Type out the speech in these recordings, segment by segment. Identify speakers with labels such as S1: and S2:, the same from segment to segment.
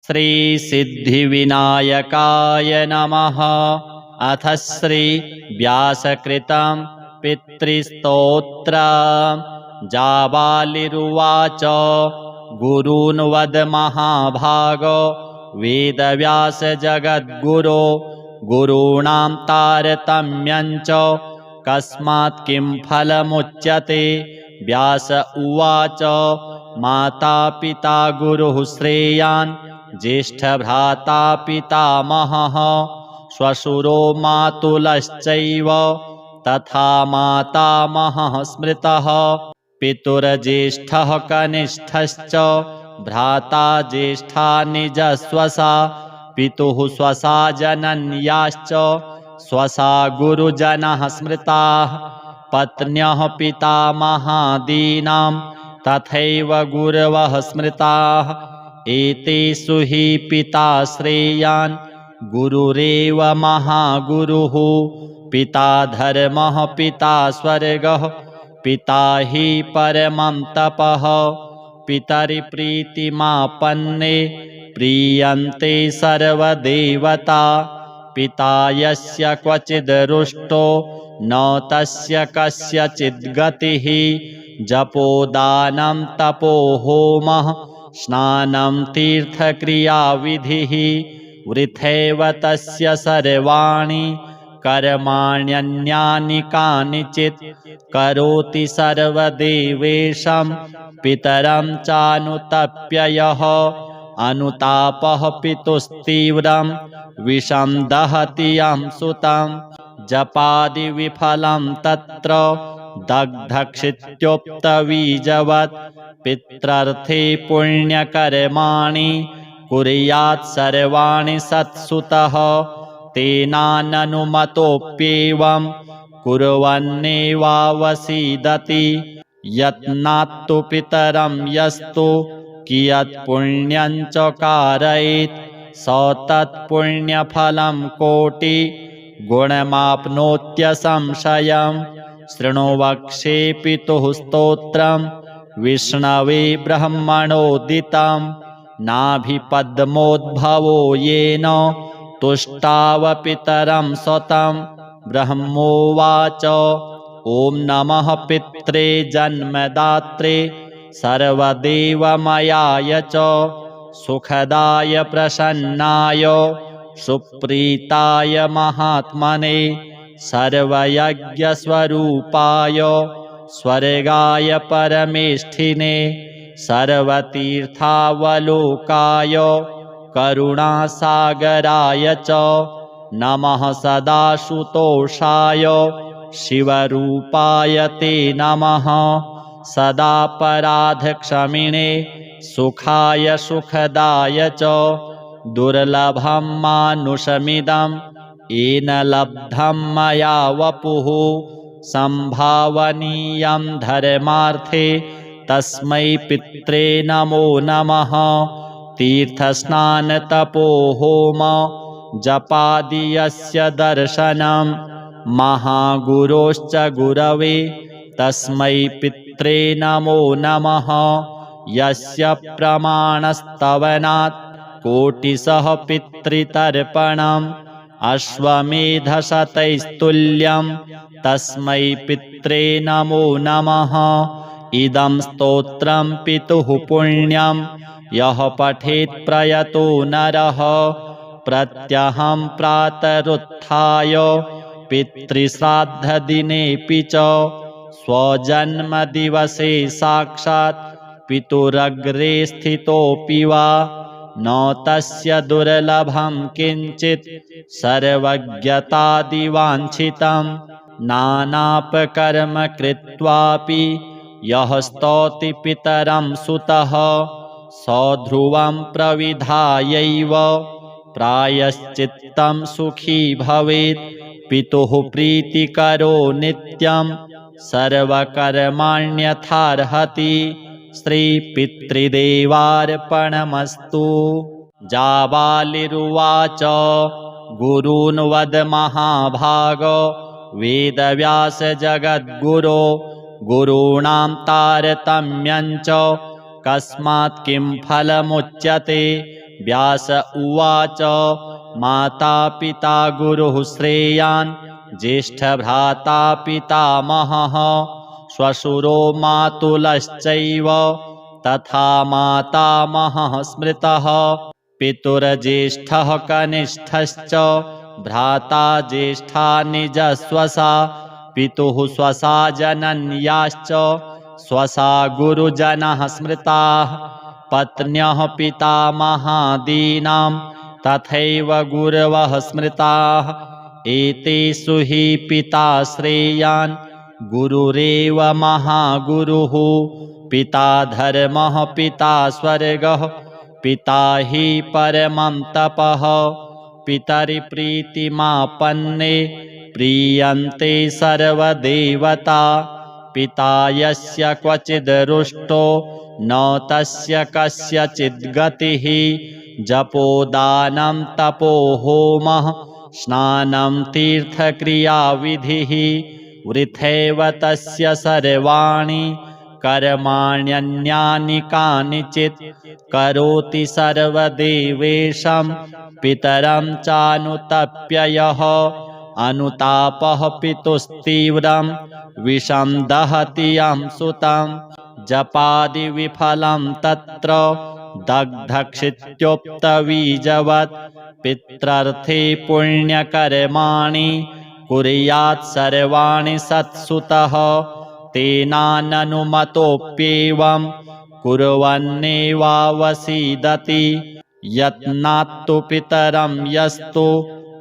S1: श्री सिद्धिविनायकाय नमः। अथ श्री व्यासकृतं पितृस्तोत्रम्। जाबालिरुवाच गुरून् वद महाभागो वेदव्यास जगद्गुरो गुरूणां तारतम्यं च कस्मात् किं फलमुच्यते। व्यास उवाच माता पिता गुरुः श्रेयान् ज्येष्ठभ्राता पितामहः श्वशुरो मातुलश्चैव तथा मातामहः स्मृतः। पितुर्ज्येष्ठः कनिष्ठश्च भ्राता ज्येष्ठा निजस्वसा पितुः स्वसा जनन्याश्च स्वसा गुरुजनः स्मृताः। पत्न्यः पितामहादीनां तथैव गुरवः स्मृताः। एतेषु हि पिता श्रेयान् गुरुरेव महागुरुः। पिता धर्मः पिता स्वर्गः पिता हि परमं तपः। पितरिप्रीतिमापन्ने प्रीयन्ते सर्वदेवता। पिता यस्य क्वचिद् रुष्टो न तस्य कस्यचिद् गतिः। जपोदानं तपो होमः स्नानं तीर्थक्रियाविधिः। वृथैव तस्य सर्वाणि कर्माण्यन्यानि कानिचित् करोति सर्वदेवेशं पितरं चानुतप्य यः। अनुतापः पितुस्तीव्रं विषं दहति यं सुतं। जपादिविफलं तत्र दग्धक्षित्योक्तबीजवत्। पित्रार्थे पुण्यकर्माणि कुर्यात् सर्वाणि सत्सुतः। तेनाननुमतोऽप्येवं कुर्वन्नेवावसीदति। यत्नात्तु पितरं यस्तु कियत् पुण्यं च कारयेत् स तत्पुण्यफलं कोटिगुणमाप्नोत्यसंशयम्। शृणु वक्ष्ये पितुः स्तोत्रं विष्णवे ब्रह्मणोदितं। नाभिपद्मोद्भवो येन तुष्टाव पितरं स्वतं। ब्रह्मोवाच ॐ नमः पित्रे जन्मदात्रे सर्वदेवमयाय च सुखदाय प्रसन्नाय सुप्रीताय महात्मने सर्वयज्ञस्वरूपाय स्वर्गाय परमेष्ठिने सर्वतीर्थावलोकाय करुणासागराय च नमः। सदाशुतोषाय शिवरूपाय ते नमः। सदापराधक्षमिणे सुखाय सुखदाय च दुर्लभं मानुषमिदं येन लब्धं मया वपुः। संभावनीयं धर्मार्थे तस्मै पित्रे नमो नमः। तीर्थस्नानतपो होम जपादि यस्य दर्शनं महागुरोश्च गुरवे तस्मै पित्रे नमो नमः। यस्य प्रमाणस्तवनात् कोटिशः पितृतर्पणम् अश्वमेधशतैस्तुल्यं तस्मै पित्रे नमो नमः। इदं स्तोत्रं पितुः पुण्यं यः पठेत् प्रयतो नरः। प्रत्यहं प्रातरुत्थाय पितृश्राद्धदिनेऽपि च स्वजन्मदिवसे साक्षात् पितुरग्रे स्थितोऽपि वा न तस्य दुर्लभं किञ्चित् सर्वज्ञतादिवाञ्छितं। नानापकर्म कृत्वापि यः स्तौति पितरं सुतः सध्रुवं प्रविधायैव प्रायश्चित्तं सुखी भवेत्। पितुः प्रीतिकरो नित्यं सर्वकर्माण्यथार्हति। श्रीपितृदेवार्पणमस्तु। जाबालिरुवाच गुरून् वद महाभागो वेदव्यास जगद्गुरो गुरूणां तारतम्यं च कस्मात् किं फलमुच्यते। व्यास उवाच माता पिता गुरुः श्रेयान् ज्येष्ठभ्राता पितामहः श्वशुरो मातुलश्चैव तथा मातामहः स्मृतः पितुर्ज्येष्ठः कनिष्ठश्च भ्राता ज्येष्ठा निजस्वसा पितुः स्वसा जनन्याश्च स्वसा गुरुजनः स्मृताः पत्न्यः पितामहादीनां तथैव गुरवः स्मृताः एतेषु हि पिता श्रेयान् गुरुरेव महागुरुः पिता धर्मः पिता स्वर्गः पिता हि परमं तपः पितरिप्रीतिमापन्ने प्रीयन्ते सर्वदेवता पिता यस्य क्वचिद् रुष्टो न तस्य कस्यचिद् गतिः जपोदानं तपो होमः स्नानं तीर्थक्रियाविधिः वृथैव तस्य सर्वाणि कर्माण्यन्यानि कानिचित् करोति सर्वदेवेशं पितरं चानुतप्य यः अनुतापः पितुस्तीव्रं विषं दहति यं सुतं जपादिविफलं तत्र दग्धक्षित्योक्तबीजवत् पित्रर्थे पुण्यकर्माणि कुर्यात् सर्वाणि सत्सुतः तेनाननुमतोऽप्येवं कुर्वन्नेवावसीदति यत्नात्तु पितरं यस्तु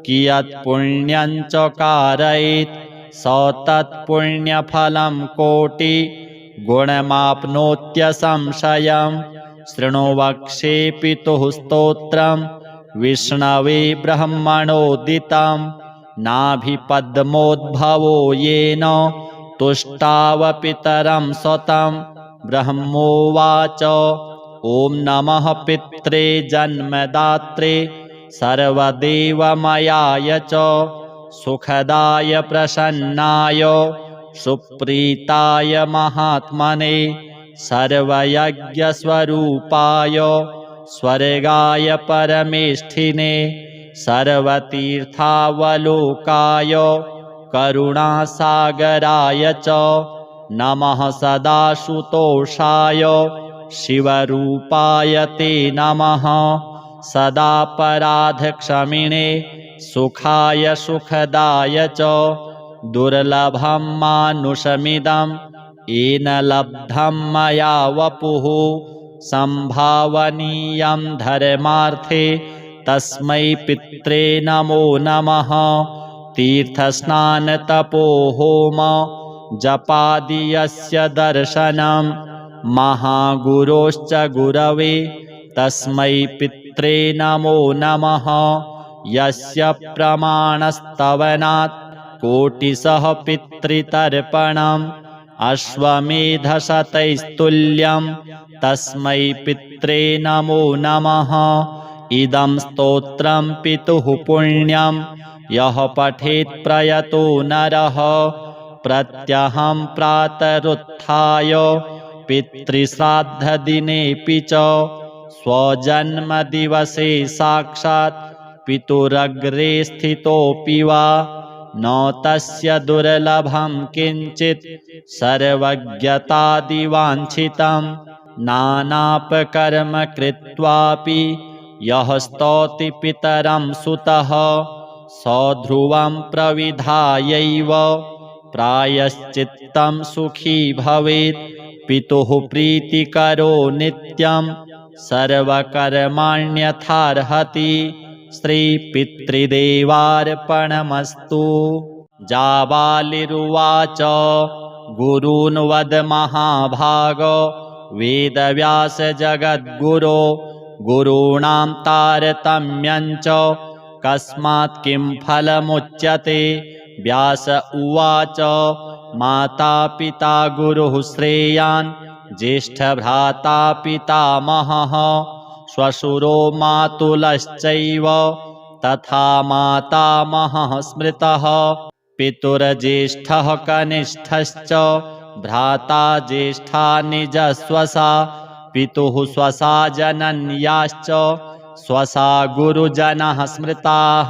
S1: कियत् पुण्यं च कारयेत् स तत्पुण्यफलं कोटि गुणमाप्नोत्यसंशयम् शृणु वक्ष्ये पितुः स्तोत्रं विष्णवे ब्रह्मणोदितं नाभिपद्मोद्भवो येन तुष्टावपितरं स्वतं ब्रह्मोवाच ॐ नमः पित्रे जन्मदात्रे सर्वदेवमयाय च सुखदाय प्रसन्नाय सुप्रीताय महात्मने सर्वयज्ञस्वरूपाय स्वर्गाय परमेष्ठिने सर्वतीर्थावलोकाय करुणासागराय च नमः सदाशुतोषाय शिवरूपाय ते नमः सदापराधक्षमिणे सुखाय सुखदाय च दुर्लभं मानुषमिदं येन लब्धं मया वपुः संभावनीयं धर्मार्थे तस्मै पित्रे नमो नमः तीर्थस्नानतपो होम जपादि यस्य दर्शनं महागुरोश्च गुरवे तस्मै पित्रे नमो नमः यस्य प्रमाणस्तवनात् कोटिशः पितृतर्पणम् अश्वमेधशतैस्तुल्यं तस्मै पित्रे नमो नमः इदं स्तोत्रं पितुः पुण्यं यः पठेत् प्रयतो नरः प्रत्यहं प्रातरुत्थाय पितृश्राद्धदिनेऽपि च स्वजन्मदिवसे साक्षात् पितुरग्रे स्थितोऽपि वा न तस्य दुर्लभं किञ्चित् सर्वज्ञतादिवाञ्छितं नानापकर्म कृत्वापि यः स्तौति पितरं सुतः सध्रुवं प्रविधायैव प्रायश्चित्तं सुखी भवेत् पितुः प्रीतिकरो नित्यं सर्वकर्माण्यथार्हति श्रीपितृदेवार्पणमस्तु। जाबालिरुवाच गुरून् वद महाभाग वेदव्यास जगद्गुरो गुरूणां तारतम्यं च कस्मात् किं फलमुच्यते। व्यास उवाच माता पिता गुरुः श्रेयान् ज्येष्ठभ्राता पितामहः श्वशुरो मातुलश्चैव तथा मातामहः स्मृतः पितुर्ज्येष्ठः कनिष्ठश्च भ्राता ज्येष्ठा निजस्वसा पितुः स्वसा जनन्याश्च स्वसा गुरुजनः स्मृताः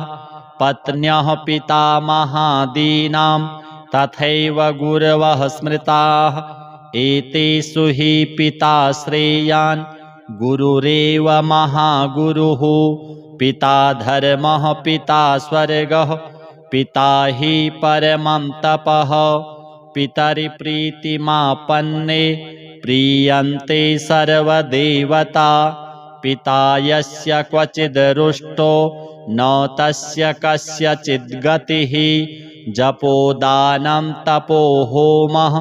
S1: पत्न्यः पितामहादीनां तथैव गुरवः स्मृताः एतेषु हि पिता श्रेयान् गुरुरेव महागुरुः पिता धर्मः पिता स्वर्गः पिता हि परमं तपः पितरिप्रीतिमापन्ने प्रीयन्ते सर्वदेवता पिता यस्य क्वचिद् रुष्टो न तस्य कस्यचिद् गतिः जपोदानं तपो होमः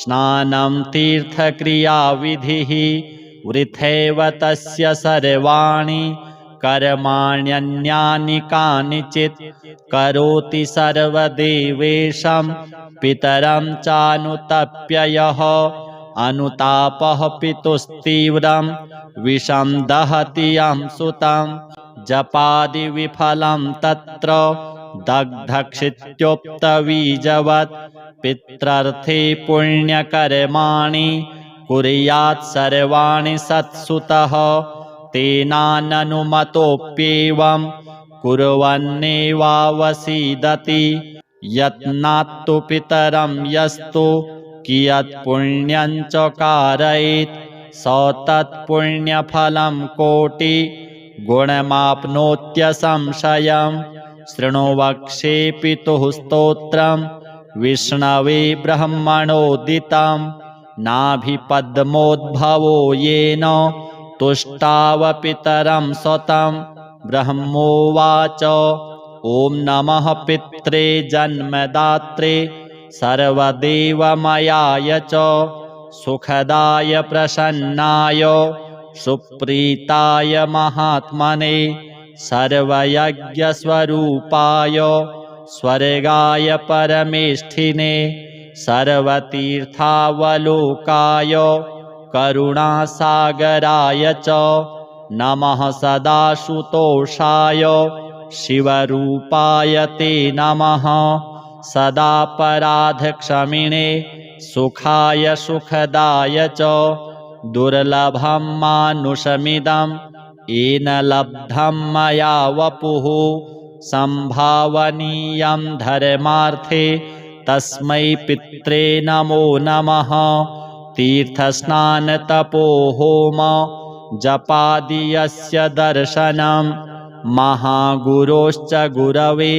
S1: स्नानं तीर्थक्रियाविधिः वृथैव तस्य सर्वाणि कर्माण्यन्यानि कानिचित् करोति सर्वदेवेशं पितरं चानुतप्य यः अनुतापः पितुस्तीव्रं विषं दहति यं सुतं जपादिविफलं तत्र दग्धक्षित्योक्तबीजवत् पित्रर्थे पुण्यकर्माणि कुर्यात् सर्वाणि सत्सुतः तेनाननुमतोऽप्येवं कुर्वन्नेवावसीदति यत्नात्तु पितरं यस्तु कियत् पुण्यं च कारयेत् स तत्पुण्यफलं कोटि गुणमाप्नोत्यसंशयम् शृणु वक्ष्ये पितुः स्तोत्रं विष्णवे ब्रह्मणोदितं नाभिपद्मोद्भवो येन तुष्टावपितरं स्वतं ब्रह्मोवाच ॐ नमः पित्रे जन्मदात्रे सर्वदेवमयाय च सुखदाय प्रसन्नाय सुप्रीताय महात्मने सर्वयज्ञस्वरूपाय स्वर्गाय परमेष्ठिने सर्वतीर्थावलोकाय करुणासागराय च नमः सदाशुतोषाय शिवरूपाय ते नमः सदापराधक्षमिणे सुखाय सुखदाय च दुर्लभं मानुषमिदं येन लब्धं मया वपुः संभावनीयं धर्मार्थे तस्मै पित्रे नमो नमः तीर्थस्नानतपो होम जपादि यस्य दर्शनं महागुरोश्च गुरवे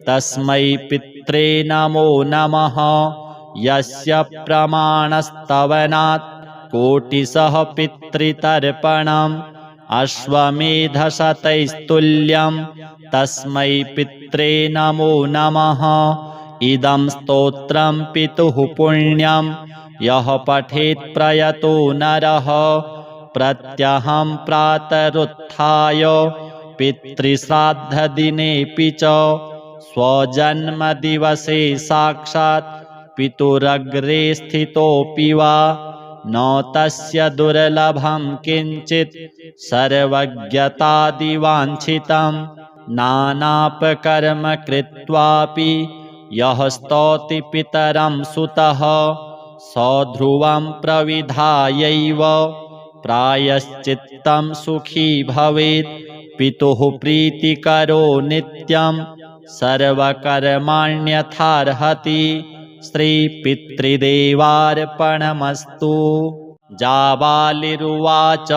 S1: तस्मै पित्रे नमो नमः यस्य प्रमाणस्तवनात् कोटिशः पितृतर्पणम् अश्वमेधशतैस्तुल्यं तस्मै पित्रे नमो नमः इदं स्तोत्रं पितुः पुण्यं यः पठेत् प्रयतो नरः प्रत्यहं प्रातरुत्थाय पितृश्राद्धदिनेऽपि च स्वजन्मदिवसे साक्षात् पितुरग्रे स्थितोऽपि वा न तस्य दुर्लभं किञ्चित् सर्वज्ञतादिवाञ्छितं नानापकर्म कृत्वापि यः स्तौति पितरं सुतः सध्रुवं प्रविधायैव प्रायश्चित्तं सुखी भवेत् पितुः प्रीतिकरो नित्यं सर्वकर्माण्यथार्हति श्रीपितृदेवार्पणमस्तु। जाबालिरुवाच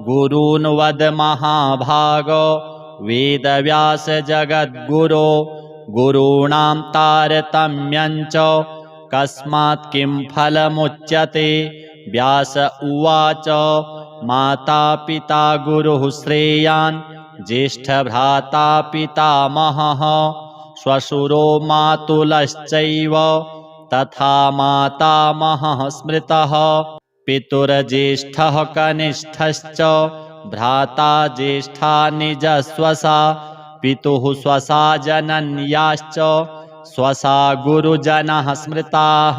S1: गुरून् वद महाभाग वेदव्यास जगद्गुरो गुरूणां तारतम्यं च कस्मात् किं फलमुच्यते। व्यास उवाच माता पिता गुरुः श्रेयान् ज्येष्ठभ्राता पितामहः श्वशुरो मातुलश्चैव तथा मातामहः स्मृतः पितुर्ज्येष्ठः कनिष्ठश्च भ्राता ज्येष्ठा निजस्वसा पितुः स्वसा जनन्याश्च स्वसा गुरुजनः स्मृताः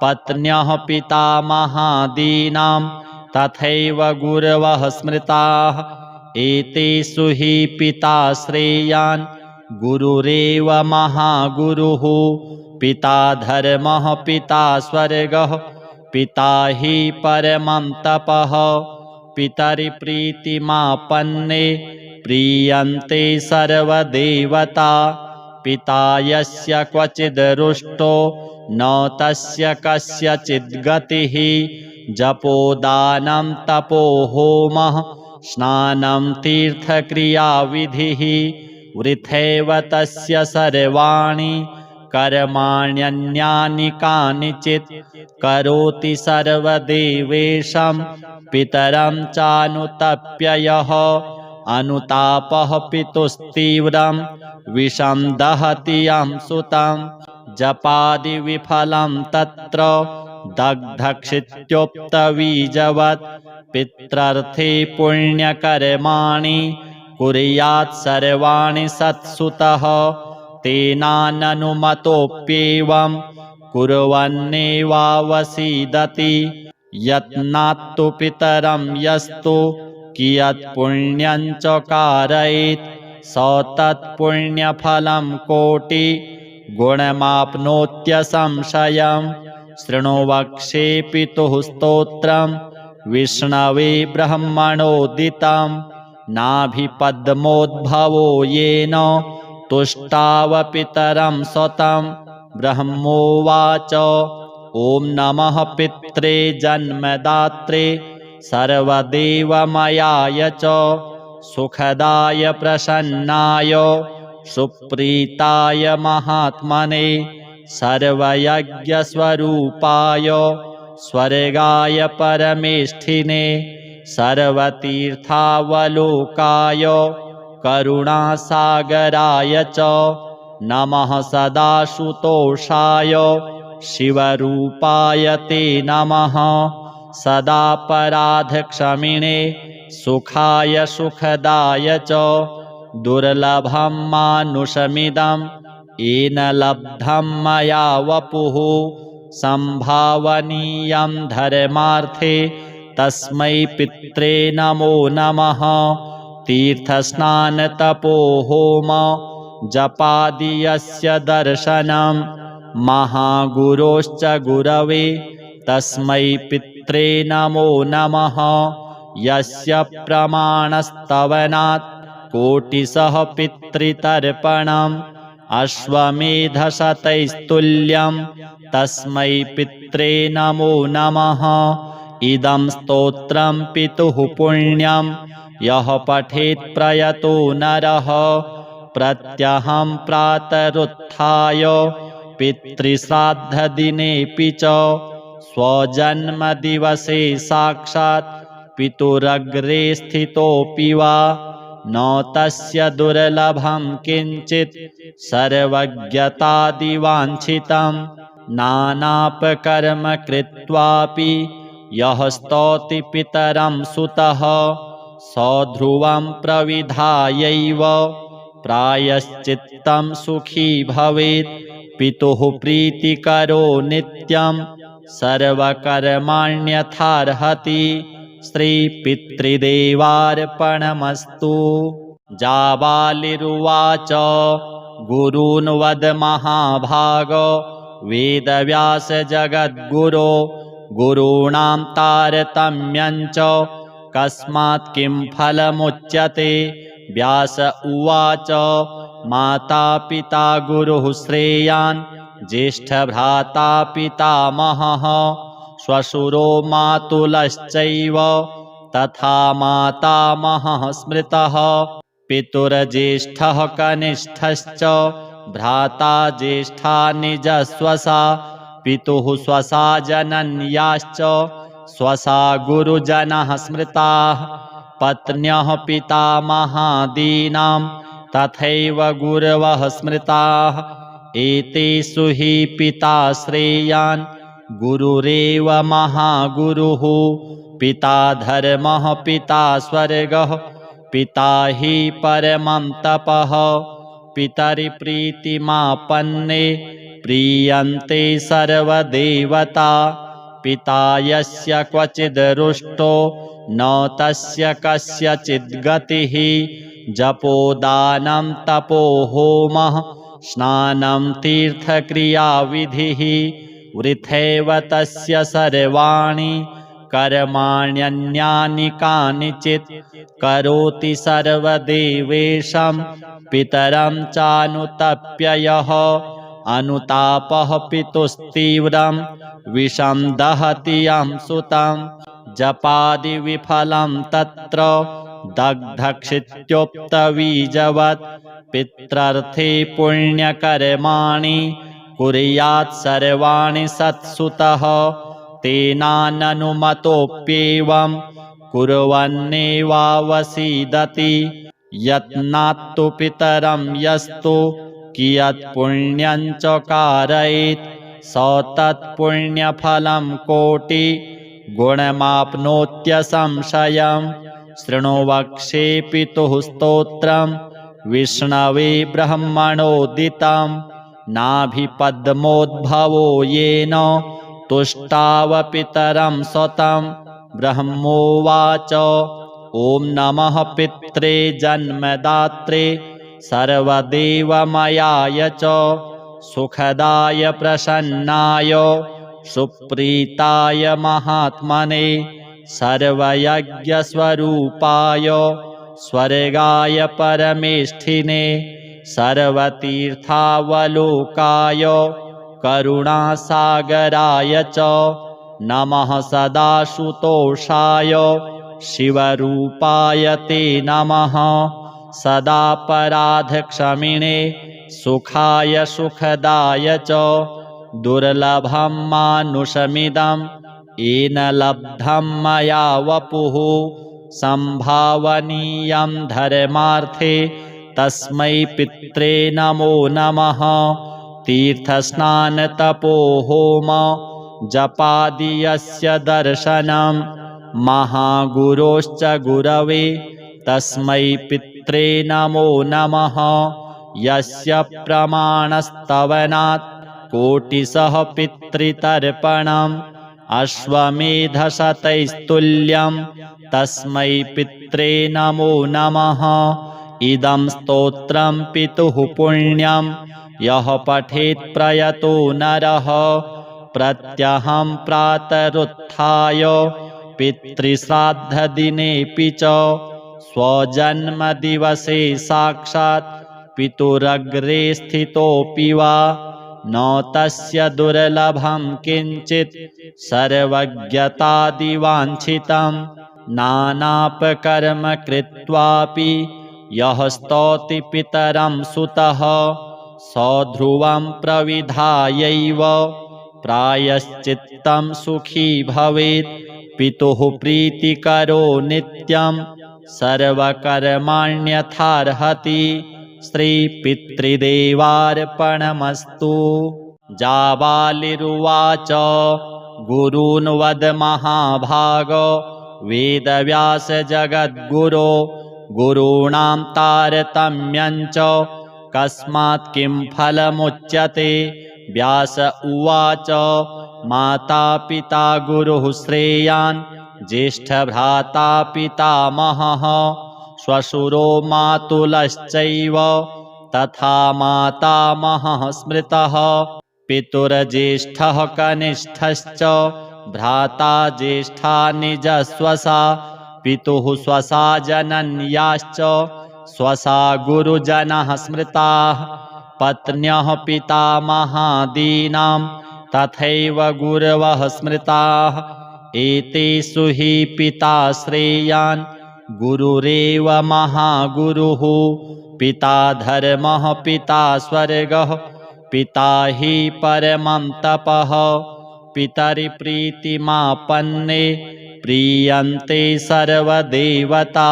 S1: पत्न्यः पितामहादीनां तथैव गुरवः स्मृताः एतेषु हि पिता श्रेयान् गुरुरेव महागुरुः पिता धर्मः पिता स्वर्गः पिता हि परमं तपः पितरिप्रीतिमापन्ने प्रीयन्ते सर्वदेवता। पिता यस्य क्वचिदरुष्टो न तस्य कस्यचिद्गतिः। जपोदानं तपो होमः स्नानं तीर्थक्रियाविधिः। वृथैव तस्य सर्वाणि कर्माण्यन्यानि कानिचित्। करोति सर्वदेवेशं पितरं चानुतप्य यः। अनुतापः पितुस्तीव्रं विषं दहति यं सुतं। जपादिविफलं तत्र दग्धक्षित्योक्तबीजवत्। पित्रर्थे पुण्यकर्माणि कुर्यात् सर्वाणि सत्सुतः। तेनाननुमतोऽप्येवं कुर्वन्नेवावसीदति। यत्नात्तु पितरं यस्तु कियत् पुण्यं च कारयेत्। स तत्पुण्यफलं कोटिगुणमाप्नोत्यसंशयम्। शृणु वक्ष्ये पितुः स्तोत्रं विष्णवे ब्रह्मणोदितं। नाभिपद्मोद्भवो येन तुष्टावपितरं स्वतं। ब्रह्मोवाच ॐ नमः पित्रे जन्मदात्रे सर्वदेवमयाय च। सुखदाय प्रसन्नाय सुप्रीताय महात्मने। सर्वयज्ञस्वरूपाय स्वर्गाय परमेष्ठिने। सर्वतीर्थावलोकाय करुणासागराय च। नमः सदाशुतोषाय शिवरूपाय ते नमः। सदापराधक्षमिणे सुखाय सुखदाय च। दुर्लभं मानुषमिदं येन लब्धं मया वपुः। संभावनीयं धर्मार्थे तस्मै पित्रे नमो नमः। तीर्थस्नानतपो होम जपादि यस्य दर्शनं। महागुरोश्च गुरवे तस्मै पित्रे नमो नमः। यस्य प्रमाणस्तवनात् कोटिशः पितृतर्पणम्। अश्वमेधशतैस्तुल्यं तस्मै पित्रे नमो नमः। इदं स्तोत्रं पितुः पुण्यं यः पठेत् प्रयतो नरः। प्रत्यहं प्रातरुत्थाय पितृश्राद्धदिनेऽपि च स्वजन्मदिवसे साक्षात् पितुरग्रे स्थितोऽपि वा न तस्य दुर्लभं किञ्चित् सर्वज्ञतादिवाञ्छितं। नानापकर्म कृत्वापि यः स्तौति पितरं सुतः सध्रुवं प्रविधायैव प्रायश्चित्तं सुखी भवेत्। पितुः प्रीतिकरो नित्यं सर्वकर्माण्यथार्हति। श्रीपितृदेवार्पणमस्तु। जाबालिरुवाच गुरून् वद महाभाग वेदव्यास जगद्गुरो। गुरूणां तारतम्यं च कस्मात् किं फलमुच्यते। व्यास उवाच माता पिता गुरुः श्रेयान् ज्येष्ठभ्राता पितामहः। श्वशुरो मातुलश्चैव तथा मातामहः स्मृतः। पितुर्ज्येष्ठः कनिष्ठश्च भ्राता ज्येष्ठा निजस्वसा। पितुः स्वसा जनन्याश्च स्वसा गुरुजनः स्मृताः। पत्न्यः पितामहादीनां तथैव गुरवः स्मृताः। एतेषु हि पिता श्रेयान् गुरुरेव महागुरुः। पिता धर्मः पिता स्वर्गः पिता हि परमं तपः। पितरिप्रीतिमापन्ने प्रीयन्ते सर्वदेवता। पिता यस्य क्वचिदरुष्टो न तस्य कस्यचिद्गतिः। जपोदानं तपो होमः स्नानं तीर्थक्रियाविधिः। वृथैव तस्य सर्वाणि कर्माण्यन्यानि कानिचित् करोति सर्वदेवेशं पितरं चानुतप्य यः अनुतापः पितुस्तीव्रं विषं दहति यं सुतं जपादिविफलं तत्र दग्धक्षित्योक्तबीजवत् पित्रर्थे पुण्यकर्माणि कुर्यात् सर्वाणि सत्सुतः तेनाननुमतोऽप्येवं कुर्वन्नेवावसीदति यत्नात्तु पितरं यस्तु कियत्पुण्यं च कारयेत् स तत्पुण्यफलं कोटि गुणमाप्नोत्यसंशयम् शृणु वक्ष्ये पितुः स्तोत्रं विष्णवे ब्रह्मणोदितं नाभिपद्मोद्भवो येन तुष्टावपितरं सतं ब्रह्मोवाच ॐ नमः पित्रे जन्मदात्रे सर्वदेवमयाय च सुखदाय प्रसन्नाय सुप्रीताय महात्मने सर्वयज्ञस्वरूपाय स्वर्गाय परमेष्ठिने सर्वतीर्थावलोकाय करुणासागराय च नमः सदाशुतोषाय शिवरूपाय ते नमः सदापराधक्षमिणे सुखाय सुखदाय च दुर्लभं मानुषमिदं येन लब्धं मया वपुः संभावनीयं धर्मार्थे तस्मै पित्रे नमो नमः तीर्थस्नानतपोहोम जपादियस्य दर्शनं महागुरोश्च गुरवे तस्मै पित्रे नमो नमः यस्य प्रमाणस्तवनात् कोटिशः पितृतर्पणम् अश्वमेधशतैस्तुल्यं तस्मै पित्रे नमो नमः इदं स्तोत्रं पितुः पुण्यं यः पठेत् प्रयतो नरः प्रत्यहं प्रातरुत्थाय पितृश्राद्धदिनेऽपि च स्वजन्मदिवसे साक्षात् पितुरग्रे स्थितोऽपि वा न तस्य दुर्लभं किञ्चित् सर्वज्ञतादिवाञ्छितं नानापकर्म कृत्वापि यः स्तौति पितरं सुतः सध्रुवं प्रविधायैव प्रायश्चित्तं सुखी भवेत् पितुः प्रीतिकरो नित्यं सर्वकर्माण्यथार्हति श्रीपितृदेवार्पणमस्तु। जाबालिरुवाच गुरून् वद महाभाग वेदव्यास जगद्गुरो गुरूणां तारतम्यं च कस्मात् किं फलमुच्यते। व्यास उवाच माता पिता गुरुः श्रेयान् ज्येष्ठभ्राता पितामहः श्वशुरो मातुलश्चैव तथा मातामहः स्मृतः पितुर्ज्येष्ठः कनिष्ठश्च भ्राता ज्येष्ठा निजस्वसा पितुः स्वसा जनन्याश्च स्वसा गुरुजनः स्मृताः पत्न्यः पितामहादीनां तथैव गुरवः स्मृताः एतेषु हि पिता श्रेयान् गुरुरेव महागुरुः पिता धर्मः पिता स्वर्गः पिता हि परमं तपः पितरिप्रीतिमापन्ने प्रीयन्ते सर्वदेवता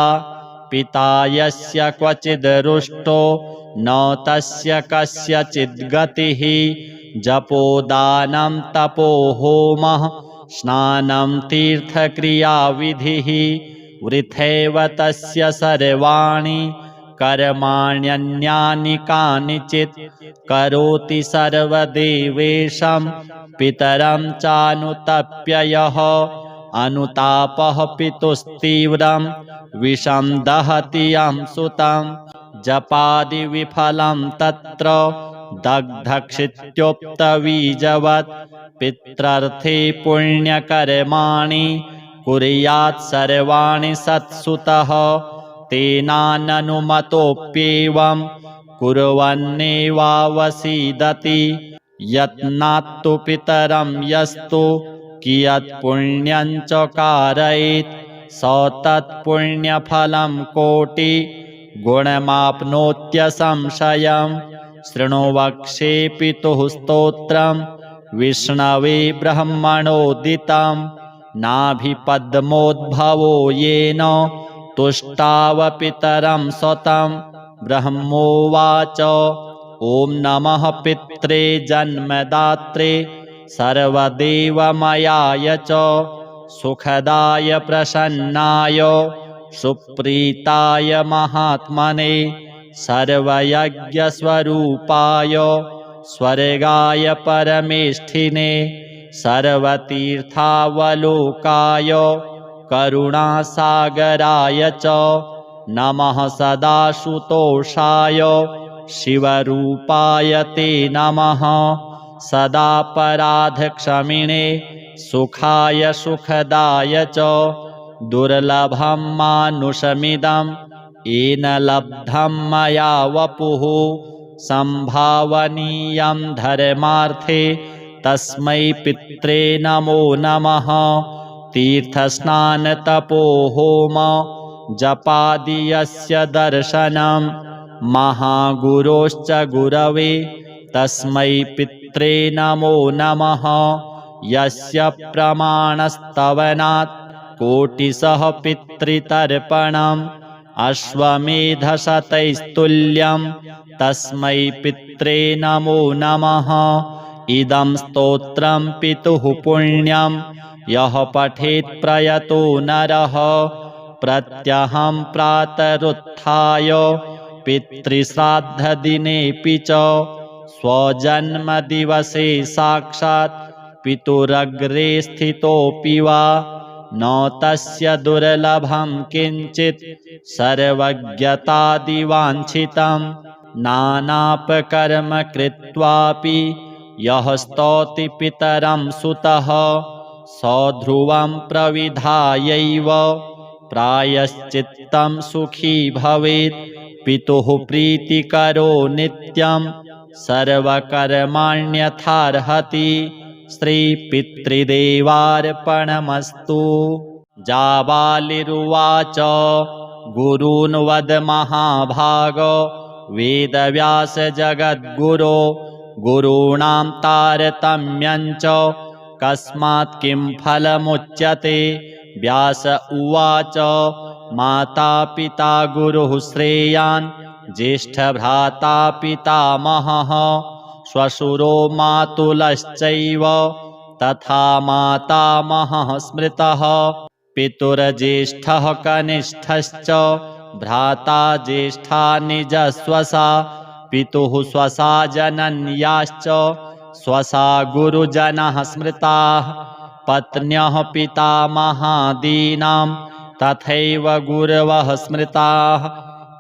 S1: पिता यस्य क्वचिदरुष्टो न तस्य कस्यचिद् गतिः जपोदानं तपोहोमः स्नानं तीर्थक्रियाविधिः वृथैव तस्य सर्वाणि कर्माण्यन्यानि कानिचित् करोति सर्वदेवेशं पितरं चानुतप्य यः अनुतापः पितुस्तीव्रं विषं दहति यं सुतं जपादिविफलं तत्र दग्धक्षित्योक्तबीजवत् पित्रर्थे पुण्यकर्माणि कुर्यात् सर्वाणि सत्सुतः तेनाननुमतोऽप्येवं कुर्वन्नेवावसीदति यत्नात्तु पितरं यस्तु कियत् पुण्यं च कारयेत् स तत्पुण्यफलं कोटि गुणमाप्नोत्यसंशयं शृणु वक्ष्ये पितुः स्तोत्रं विष्णवे ब्रह्मणोदितं नाभिपद्मोद्भवो येन तुष्टावपितरं सतं ब्रह्मोवाच ॐ नमः पित्रे जन्मदात्रे सर्वदेवमयाय च सुखदाय प्रसन्नाय सुप्रीताय महात्मने सर्वयज्ञस्वरूपाय स्वर्गाय परमेष्ठिने सर्वतीर्थावलोकाय करुणासागराय च नमः सदाशुतोषाय शिवरूपाय ते नमः सदापराधक्षमिणे सुखाय सुखदाय च दुर्लभं मानुषमिदं येन लब्धं मया वपुः संभावनीयं धर्मार्थे तस्मै पित्रे नमो नमः तीर्थस्नानतपोहोम जपादियस्य दर्शनं महागुरोश्च गुरवे तस्मै पित्रे नमो नमः यस्य प्रमाणस्तवनात् कोटिशः पितृतर्पणम् अश्वमेधशतैस्तुल्यं तस्मै पित्रे नमो नमः इदं स्तोत्रं पितुः पुण्यं यः पठेत् प्रयतो नरः प्रत्यहं प्रातरुत्थाय पितृश्राद्धदिनेऽपि च स्वजन्मदिवसे साक्षात् पितुरग्रे स्थितोऽपि वा न तस्य दुर्लभं किञ्चित् सर्वज्ञतादिवाञ्छितं नानापकर्म कृत्वापि यः स्तौति पितरं सुतः सध्रुवं प्रविधायैव प्रायश्चित्तं सुखी भवेत् पितुः प्रीतिकरो नित्यं सर्वकर्माण्यथार्हति श्रीपितृदेवार्पणमस्तु। जाबालिरुवाच गुरून् वद महाभाग वेदव्यास जगद्गुरो गुरूणां तारतम्यं च कस्मात् किं फलमुच्यते। व्यास उवाच माता पिता गुरुः श्रेयान् ज्येष्ठभ्राता पितामहः श्वशुरो मातुलश्चैव तथा मातामहः स्मृतः पितुर्ज्येष्ठः कनिष्ठश्च भ्राता ज्येष्ठा निजस्वसा पितुः स्वसा जनन्याश्च स्वसा गुरुजनः स्मृताः पत्न्यः पितामहादीनां तथैव गुरवः स्मृताः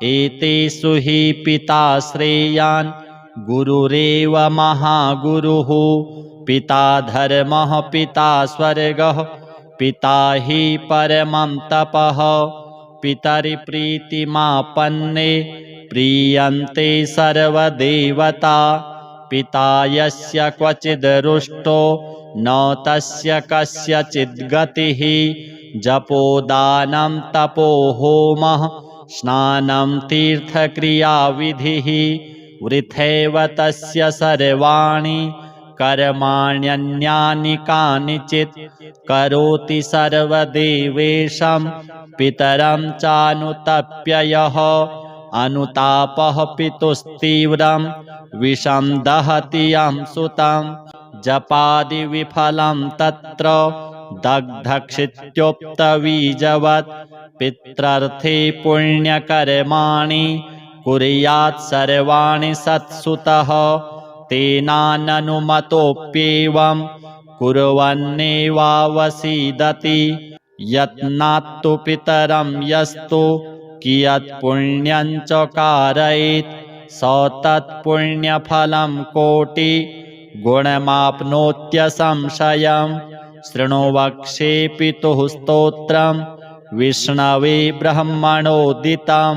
S1: एतेषु हि पिता श्रेयान् गुरुरेव महागुरुः पिता धर्मः पिता स्वर्गः पिता हि परमं तपः पितरिप्रीतिमापन्ने प्रीयन्ते सर्वदेवता पिता यस्य क्वचिद्रुष्टो न तस्य कस्यचिद् गतिः जपोदानं तपो होमः स्नानं तीर्थक्रियाविधिः वृथैव तस्य सर्वाणि कर्माण्यन्यानि कानिचित् करोति सर्वदेवेशं पितरं चानुतप्य यः अनुतापः पितुस्तीव्रं विषं दहति यं सुतं जपादिविफलं तत्र दग्धक्षित्योक्तबीजवत् पित्रार्थे पुण्यकर्माणि कुर्यात् सर्वाणि सत्सुतः तेनाननुमतोऽप्येवं कुर्वन्नेवावसीदति यत्नात्तु पितरं यस्तु कियत् पुण्यं च कारयेत् स तत्पुण्यफलं कोटि गुणमाप्नोत्यसंशयं शृणु वक्षे पितुः स्तोत्रम् विष्णवे ब्रह्मणोदितं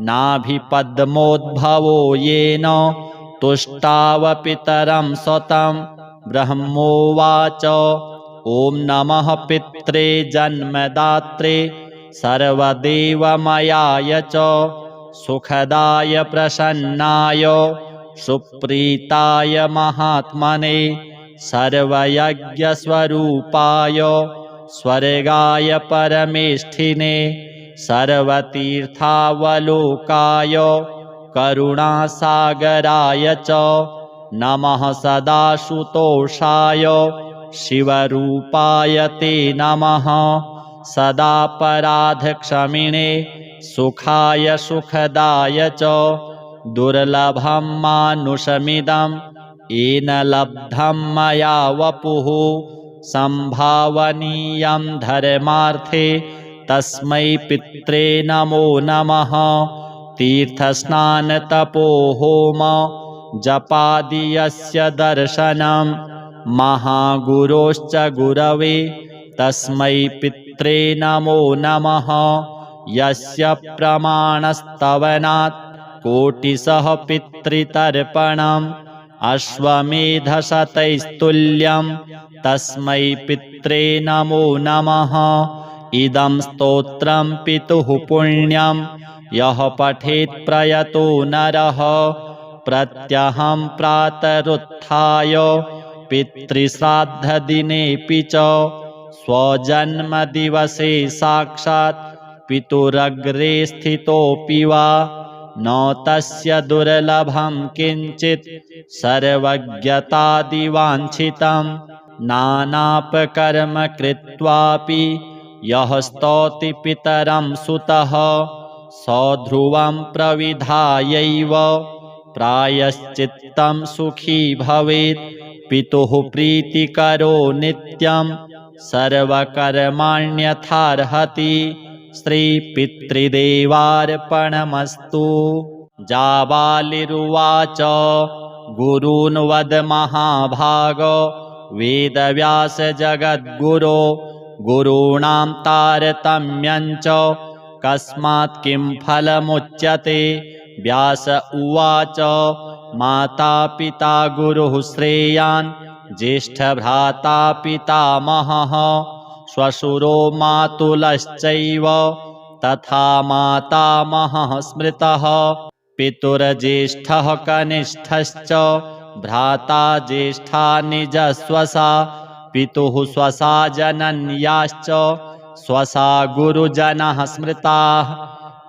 S1: नाभिपद्मोद्भवो येन तुष्टावपितरं स्वतं ब्रह्मोवाच ॐ नमः पित्रे जन्मदात्रे सर्वदेवमयाय च सुखदाय प्रसन्नाय सुप्रीताय महात्मने सर्वयज्ञस्वरूपाय स्वर्गाय परमेष्ठिने सर्वतीर्थावलोकाय करुणासागराय च नमः सदाशुतोषाय शिवरूपाय ते नमः सदापराधक्षमिणे सुखाय सुखदाय च दुर्लभं मानुषमिदं येन लब्धं मया वपुः संभावनीयं धर्मार्थे तस्मै पित्रे नमो नमः तीर्थस्नानतपोहोम जपादियस्य दर्शनं महागुरोश्च गुरवे तस्मै पित्रे नमो नमः यस्य प्रमाणस्तवनात् कोटिशः पितृतर्पणम् अश्वमेधशतैस्तुल्यं तस्मै पित्रे नमो नमः इदं स्तोत्रं पितुः पुण्यं यः पठेत् प्रयतो नरः प्रत्यहं प्रातरुत्थाय पितृश्राद्धदिनेऽपि च स्वजन्मदिवसे साक्षात् पितुरग्रे स्थितोऽपि वा न तस्य दुर्लभं किञ्चित् सर्वज्ञतादिवाञ्छितं नानापकर्म कृत्वापि यः स्तौति पितरं सुतः सध्रुवं प्रविधायैव प्रायश्चित्तं सुखी भवेत् पितुः प्रीतिकरो नित्यं सर्वकर्माण्यथार्हति श्रीपितृदेवार्पणमस्तु। जाबालिरुवाच गुरून् वद महाभाग वेदव्यास जगद्गुरो गुरूणां तारतम्यञ्च कस्मात् किं फलमुच्यते। व्यास उवाच माता पिता गुरुः श्रेयान् ज्येष्ठभ्राता पितामहः श्वशुरो मातुलश्चैव तथा मातामहः स्मृतः पितुर्ज्येष्ठः कनिष्ठश्च भ्राता ज्येष्ठा निजस्वसा पितुः स्वसा जनन्याश्च स्वसा गुरुजनः स्मृताः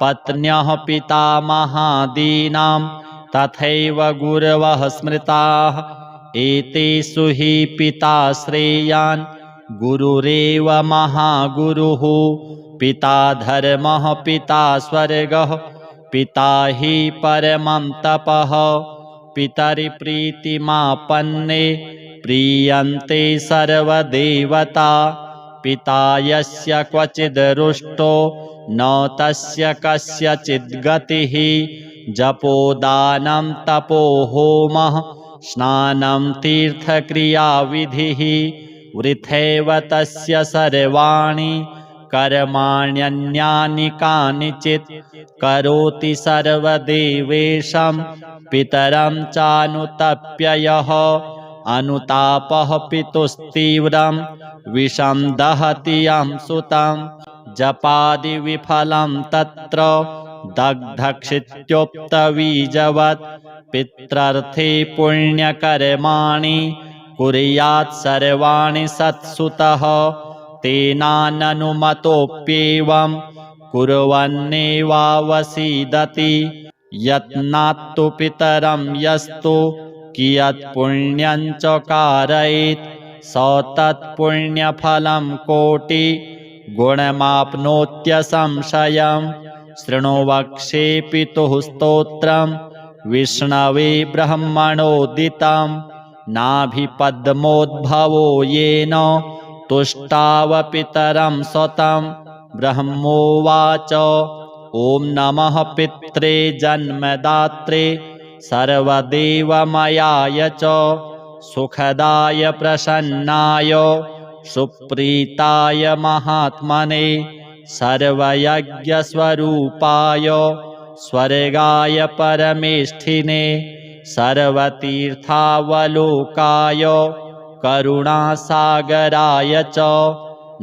S1: पत्न्यः पितामहादीनां तथैव गुरवः स्मृताः एतेषु हि पिता श्रेयान् गुरुरेव महागुरुः पिता धर्मः पिता स्वर्गः पिता हि परमं तपः पितरिप्रीतिमापन्ने प्रीयन्ते सर्वदेवता पिता यस्य क्वचिद् रुष्टो न तस्य कस्यचिद् गतिः जपोदानं तपोहोमः स्नानं तीर्थक्रियाविधिः वृथैव तस्य सर्वाणि कर्माण्यन्यानि कानिचित् करोति सर्वदेवेशं पितरं चानुतप्य यः अनुतापः पितुस्तीव्रं विषं दहति यं सुतं जपादिविफलं तत्र दग्धक्षित्योक्तबीजवत् पित्रार्थे पुण्यकर्माणि कुर्यात् सर्वाणि सत्सुतः तेनाननुमतोऽप्येवं कुर्वन्नेवावसीदति यत्नात्तु पितरं यस्तु कियत् पुण्यं च कारयेत् स तत्पुण्यफलं कोटि गुणमाप्नोत्यसंशयम् शृणु वक्षे पितुः स्तोत्रम् विष्णवे ब्रह्मणोदितं नाभिपद्मोद्भवो येन तुष्टावपितरं स्वतं ब्रह्मोवाच ॐ नमः पित्रे जन्मदात्रे सर्वदेवमयाय च सुखदाय प्रसन्नाय सुप्रीताय महात्मने सर्वयज्ञस्वरूपाय स्वर्गाय परमेष्ठिने सर्वतीर्थावलोकाय करुणासागराय च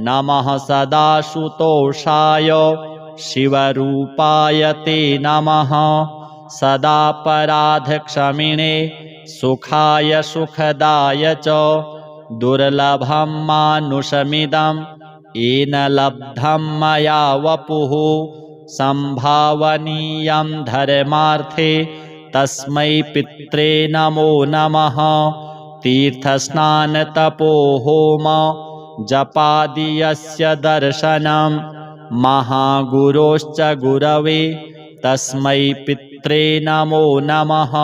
S1: नमः सदाशुतोषाय शिवरूपाय ते नमः सदापराधक्षमिणे सुखाय सुखदाय च दुर्लभं मानुषमिदं येन लब्धं मया वपुः संभावनीयं धर्मार्थे तस्मै पित्रे नमो नमः तीर्थस्नानतपोहोम जपादि यस्य दर्शनं महागुरोश्च गुरवे तस्मै पित्रे नमो नमः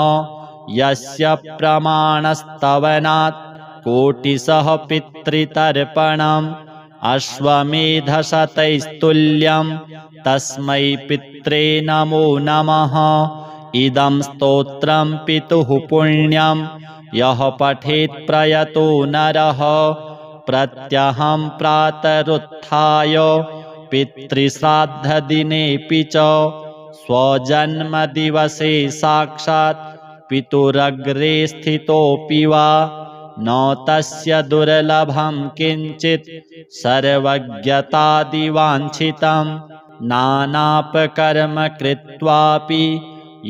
S1: यस्य प्रमाणस्तवनात् कोटिशः पितृतर्पणम् अश्वमेधशतैस्तुल्यं तस्मै पित्रे नमो नमः इदं स्तोत्रं पितुः पुण्यं यः पठेत् प्रयतो नरः प्रत्यहं प्रातरुत्थाय पितृश्राद्धदिनेऽपि च स्वजन्मदिवसे साक्षात् पितुरग्रे स्थितोऽपि वा न तस्य दुर्लभं किञ्चित् सर्वज्ञतादिवाञ्छितं नानापकर्म कृत्वापि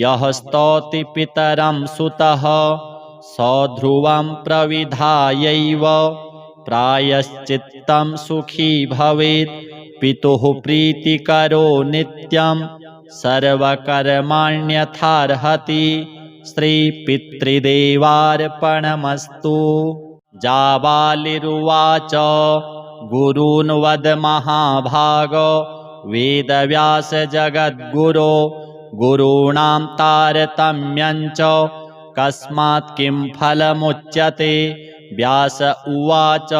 S1: यः स्तौति पितरं सुतः सध्रुवं प्रविधायैव प्रायश्चित्तं सुखी भवेत् पितुः प्रीतिकरो नित्यं सर्वकर्माण्यथार्हति श्रीपितृदेवार्पणमस्तु। जाबालिरुवाच गुरून् वद महाभाग वेदव्यास जगद्गुरो गुरूणां तारतम्यञ्च कस्मात् किं फलमुच्यते। व्यास उवाच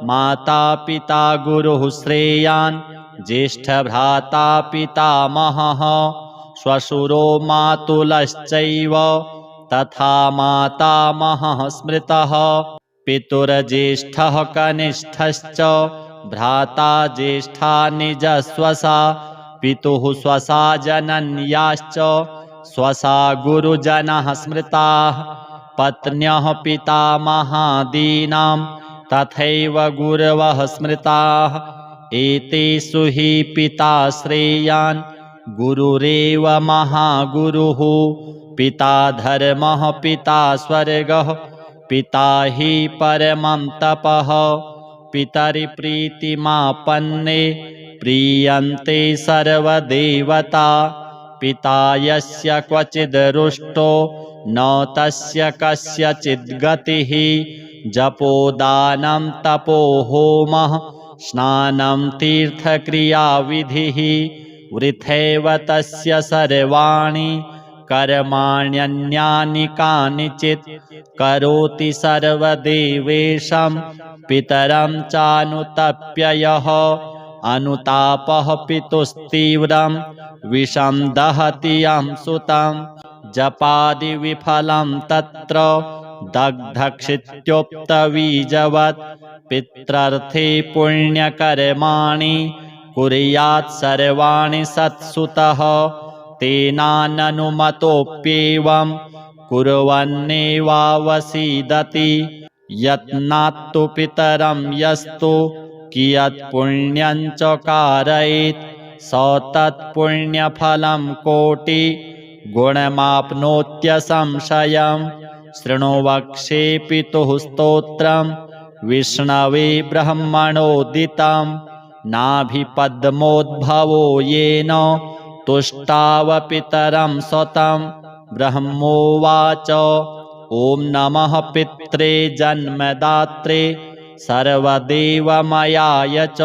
S1: माता पिता गुरुः श्रेयान् ज्येष्ठभ्राता पितामहः श्वशुरो मातुलश्चैव तथा मातामहः स्मृतः पितुर्ज्येष्ठः कनिष्ठश्च भ्राता ज्येष्ठा निजस्वसा पितुः स्वसा जनन्याश्च स्वसा गुरुजनः स्मृताः पत्न्यः पितामहादीनां तथैव गुरवः स्मृताः एतेषु हि पिता श्रेयान् गुरुरेव महागुरुः पिता धर्मः पिता स्वर्गः पिता हि परमं तपः पितरिप्रीतिमापन्ने प्रीयन्ते सर्वदेवता पिता यस्य क्वचिद् रुष्टो न तस्य कस्यचिद् गतिः जपोदानं तपो होमः स्नानं तीर्थक्रियाविधिः वृथैव तस्य सर्वाणि कर्माण्यन्यानि कानिचित् करोति सर्वदेवेशं पितरं चानुतप्य यः अनुतापः पितुस्तीव्रं विषं दहति यं सुतं जपादिविफलं तत्र दग्धक्षित्योक्तबीजवत् पित्रार्थे पुण्यकर्माणि कुर्यात् सर्वाणि सत्सुतः तेनाननुमतोऽप्येवं कुर्वन्नेवावसीदति यत्नात्तु पितरं यस्तु कियत् पुण्यं च कारयेत् स तत्पुण्यफलं कोटि गुणमाप्नोत्यसंशयम् शृणु वक्ष्ये पितुः स्तोत्रम् विष्णवे ब्रह्मणोदितं नाभिपद्मोद्भवो येन तुष्टावपितरं स्वतं ब्रह्मोवाच ॐ नमः पित्रे जन्मदात्रे सर्वदेवमयाय च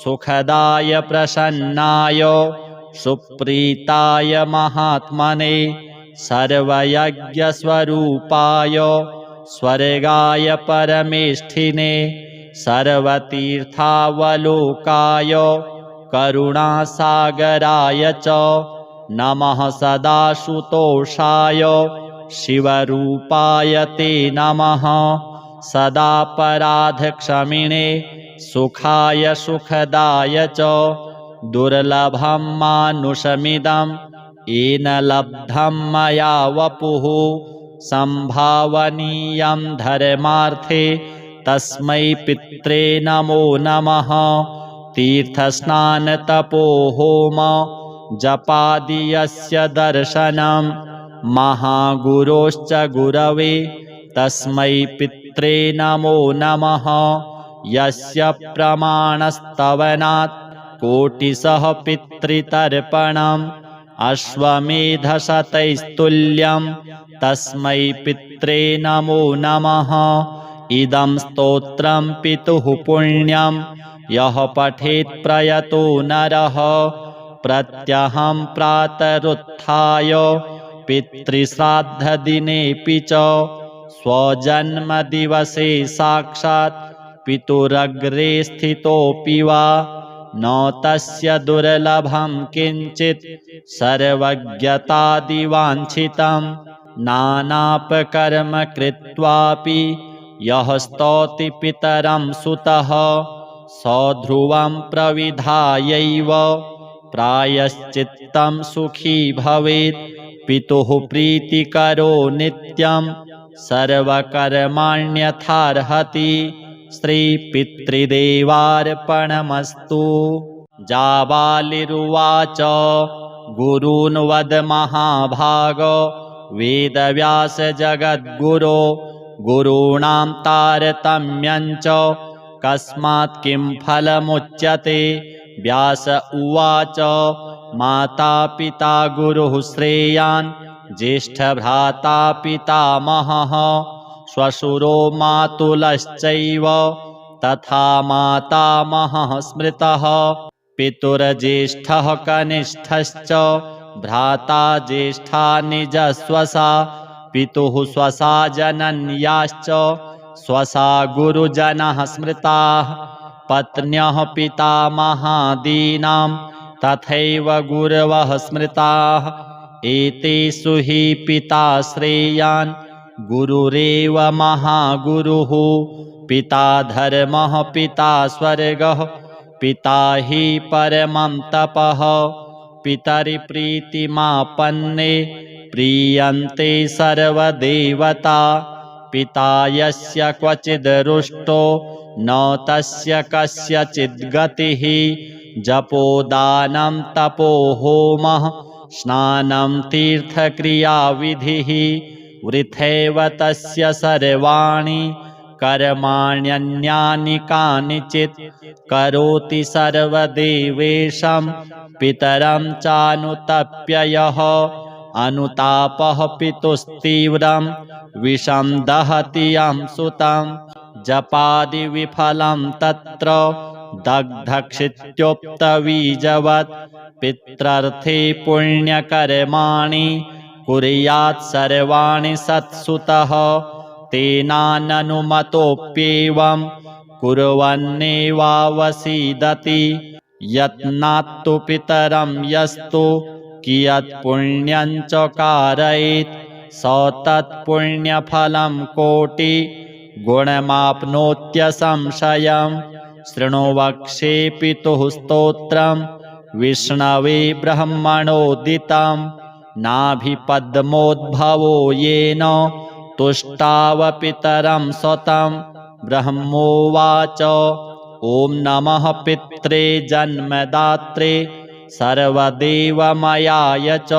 S1: सुखदाय प्रसन्नाय सुप्रीताय महात्मने सर्वयज्ञस्वरूपाय स्वर्गाय परमेष्ठिने सर्वतीर्थावलोकाय करुणासागराय च नमः सदाशुतोषाय शिवरूपाय ते नमः सदापराधक्षमिणे सुखाय सुखदाय च दुर्लभं मानुषमिदं येन लब्धं मया वपुः संभावनीयं धर्मार्थे तस्मै पित्रे नमो नमः। तीर्थस्नानतपो होम जपादि यस्य दर्शनं महागुरोश्च गुरवे तस्मै पित्रे नमो नमः। यस्य प्रमाणस्तवनात् कोटिशः पितृतर्पणम् अश्वमेधशतैस्तुल्यं तस्मै पित्रे नमो नमः। इदं स्तोत्रं पितुः पुण्यं यः पठेत् प्रयतो नरः प्रत्यहं प्रातरुत्थाय पितृश्राद्धदिनेऽपि च स्वजन्मदिवसे साक्षात् पितुरग्रे स्थितोऽपि वा न तस्य दुर्लभं किञ्चित् सर्वज्ञतादिवाञ्छितं नानापकर्म कृत्वापि यः स्तौति पितरं सुतः सध्रुवं प्रविधायैव प्रायश्चित्तं सुखी भवेत्। पितुः प्रीतिकरो नित्यं सर्वकर्माण्यथार्हति श्रीपितृदेवार्पणमस्तु। जाबालिरुवाच गुरून् वद महाभाग वेदव्यास जगद्गुरो गुरूणां तारतम्यञ्च कस्मात् किं फलमुच्यते। व्यास उवाच माता पिता गुरुः श्रेयान् ज्येष्ठभ्राता पितामहः श्वशुरो मातुलश्चैव तथा मातामहः स्मृतः। पितुर्ज्येष्ठः कनिष्ठश्च भ्राता ज्येष्ठा निजस्वसा पितुः स्वसा जनन्याश्च स्वसा गुरुजनः स्मृताः। पत्न्यः पितामहादीनां तथैव गुरवः स्मृताः। एतेषु हि पिता श्रेयान् गुरुरेव महागुरुः। पिता धर्मः पिता स्वर्गः पिता हि परमं तपः। पितरिप्रीतिमापन्ने प्रीयन्ते सर्वदेवता। पिता यस्य क्वचिद् न तस्य कस्यचिद् गतिः। जपोदानं तपो होमः स्नानं तीर्थक्रियाविधिः वृथैव तस्य सर्वाणि कर्माण्यन्यानि कानिचित् करोति सर्वदेवेशं पितरं चानुतप्य यः अनुतापः पितुस्तीव्रं विषं दहति यं सुतं। जपादि विफलं तत्र दग्धक्षित्योक्तबीजवत् पित्रार्थे पुण्यकर्माणि कुर्यात् सर्वाणि सत्सुतः। तेनाननुमतोऽप्येवं कुर्वन्नेवावसीदति यत्नात्तु पितरं यस्तु कियत् पुण्यं च कारयेत् स तत्पुण्यफलं कोटि गुणमाप्नोत्यसंशयम्। शृणु वक्ष्ये पितुः स्तोत्रं विष्णवे ब्रह्मणोदितं नाभिपद्मोद्भवो येन तुष्टावपितरं स्वतं। ब्रह्मोवाच ॐ नमः पित्रे जन्मदात्रे सर्वदेवमयाय च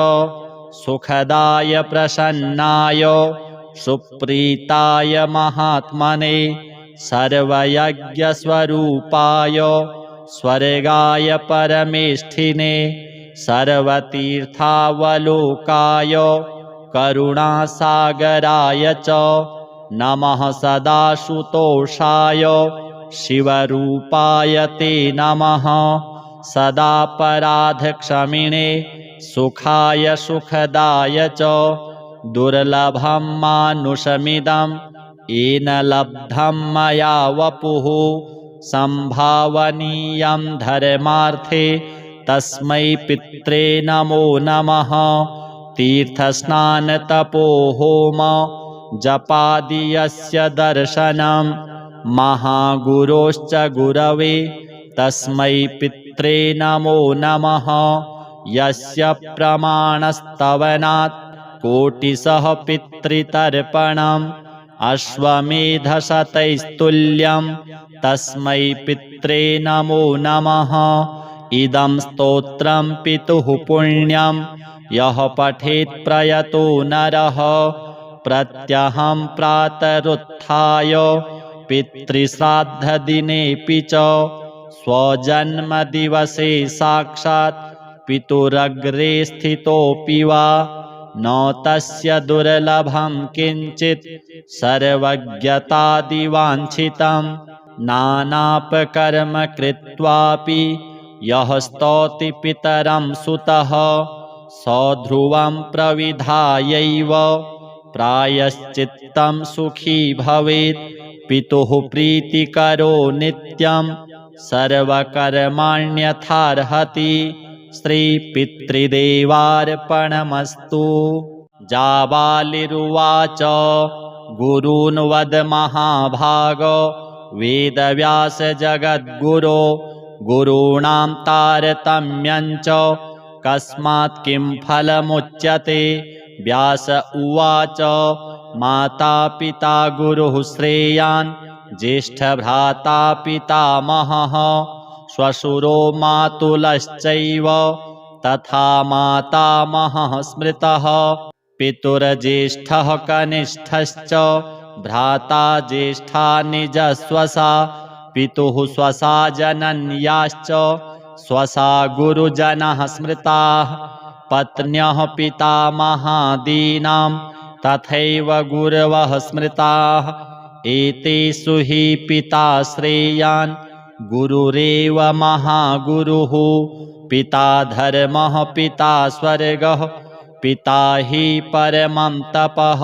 S1: सुखदाय प्रसन्नाय सुप्रीताय महात्मने सर्वयज्ञस्वरूपाय स्वर्गाय परमेष्ठिने सर्वतीर्थावलोकाय करुणासागराय च नमः। सदाशुतोषाय शिवरूपाय ते नमः। सदापराधक्षमिणे सुखाय सुखदाय च दुर्लभं मानुषमिदं येन लब्धं मया वपुः संभावनीयं धर्मार्थे तस्मै पित्रे नमो नमः। तीर्थस्नानतपो होम जपादि यस्य दर्शनं महागुरोश्च गुरवे तस्मै पित्रे नमो नमः। यस्य प्रमाणस्तवनात् कोटिशः पितृतर्पणम् अश्वमेधशतैस्तुल्यं तस्मै पित्रे नमो नमः। इदं स्तोत्रं पितुः पुण्यं यः पठेत् प्रयतो नरः प्रत्यहं प्रातरुत्थाय पितृश्राद्धदिनेऽपि च स्वजन्मदिवसे साक्षात् पितुरग्रे स्थितोऽपि वा न तस्य दुर्लभं किञ्चित् सर्वज्ञतादिवाञ्छितं नानापकर्म कृत्वापि यः स्तौति पितरं सुतः सध्रुवं प्रविधायैव प्रायश्चित्तं सुखी भवेत्। पितुः प्रीतिकरो नित्यं सर्वकर्माण्यथार्हति श्रीपितृदेवार्पणमस्तु। जाबालिरुवाच गुरून् वद महाभाग वेदव्यास जगद्गुरो गुरूणां तारतम्यञ्च कस्मात् किं फलमुच्यते। व्यास उवाच माता पिता गुरुः श्रेयान् ज्येष्ठभ्राता पितामहः श्वशुरो मातुलश्चैव तथा मातामहः स्मृतः। पितुर्ज्येष्ठः कनिष्ठश्च भ्राता ज्येष्ठा निजस्वसा पितुः स्वसा जनन्याश्च स्वसा गुरुजनः स्मृताः। पत्न्यः पितामहादीनां तथैव गुरवः स्मृताः। एतेषु हि पिता श्रेयान् गुरुरेव महागुरुः। पिता धर्मः पिता स्वर्गः पिता हि परमं तपः।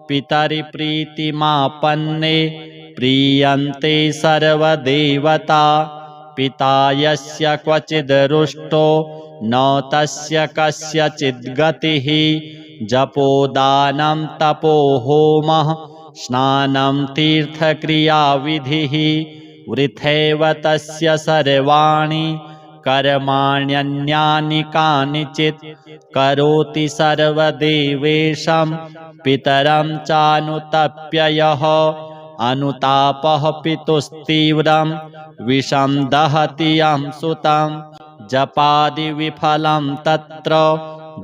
S1: पितरिप्रीतिमापन्ने प्रीयन्ते सर्वदेवता। पिता यस्य क्वचिद्रुष्टो न तस्य कस्यचिद् गतिः। जपोदानं तपो होमः स्नानं तीर्थक्रियाविधिः वृथैव तस्य सर्वाणि कर्माण्यन्यानि कानिचित्। करोति सर्वदेवेशं पितरं चानुतप्य यः अनुतापः पितुस्तीव्रं विषं दहति यं सुतं। जपादि विफलं तत्र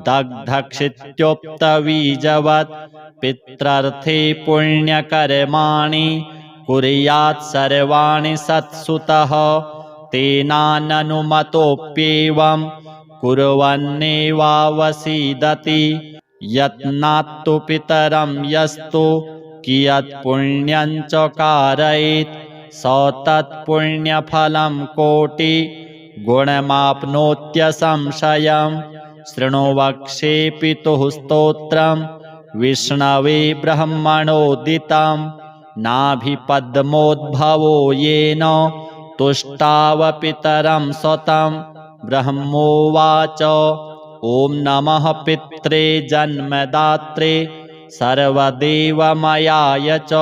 S1: दग्धक्षित्योक्तबीजवत् पित्रर्थे पुण्यकर्माणि कुर्यात् सर्वाणि सत्सुतः। तेनाननुमतोऽप्येवं कुर्वन्नेवावसीदति। यत्नात्तु पितरं यस्तु कियत् पुण्यं च कारयेत् स तत्पुण्यफलं कोटि गुणमाप्नोत्यसंशयम्। शृणु वक्ष्ये पितुः स्तोत्रं विष्णवे ब्रह्मणोदितं। नाभिपद्मोद्भवो येन तुष्टाव पितरं स्वतं। ब्रह्मोवाच ॐ नमः पित्रे जन्मदात्रे सर्वदेवमयाय च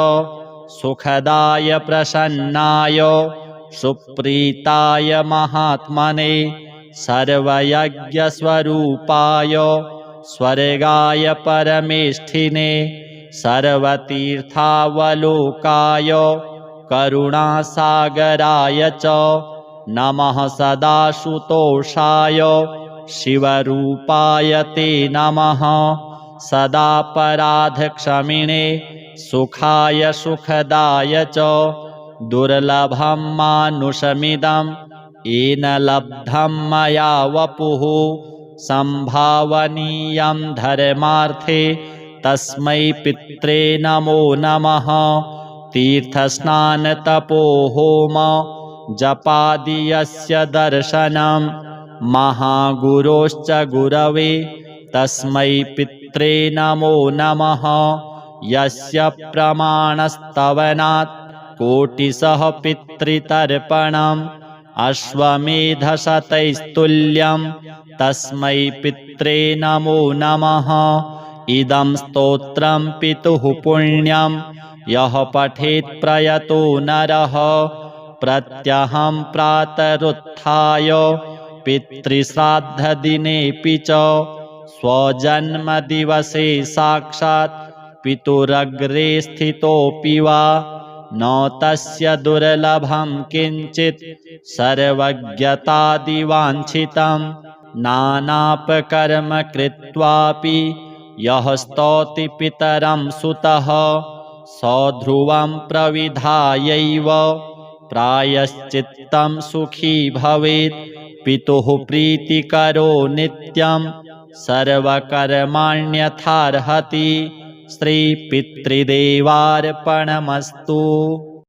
S1: सुखदाय प्रसन्नाय सुप्रीताय महात्मने सर्वयज्ञस्वरूपाय स्वर्गाय परमेष्ठिने सर्वतीर्थावलोकाय करुणासागराय च नमः। सदाशुतोषाय शिवरूपाय ते नमः। सदापराधक्षमिणे सुखाय सुखदाय च दुर्लभं मानुषमिदं येन लब्धं मया वपुः। संभावनीयं धर्मार्थे तस्मै पित्रे नमो नमः। तीर्थस्नानतपो होम जपादि यस्य दर्शनं महागुरोश्च गुरवे तस्मै पित्रे नमो नमः। यस्य प्रमाणस्तवनात् कोटिशः पितृतर्पणम् अश्वमेधशतैस्तुल्यं तस्मै पित्रे नमो नमः। इदं स्तोत्रं पितुः पुण्यं यः पठेत् प्रयतो नरः प्रत्यहं प्रातरुत्थाय पितृश्राद्धदिनेऽपि च स्वजन्मदिवसे साक्षात् पितुरग्रे स्थितोऽपि वा न तस्य दुर्लभं किञ्चित् सर्वज्ञतादिवाञ्छितं नानापकर्म कृत्वापि यः स्तौति पितरं सुतः स ध्रुवं प्रविधायैव प्रायश्चित्तं सुखी भवेत् पितुः प्रीतिकरो नित्यं सर्वकर्माण्यथार्हति। श्रीपितृदेवार्पणमस्तु।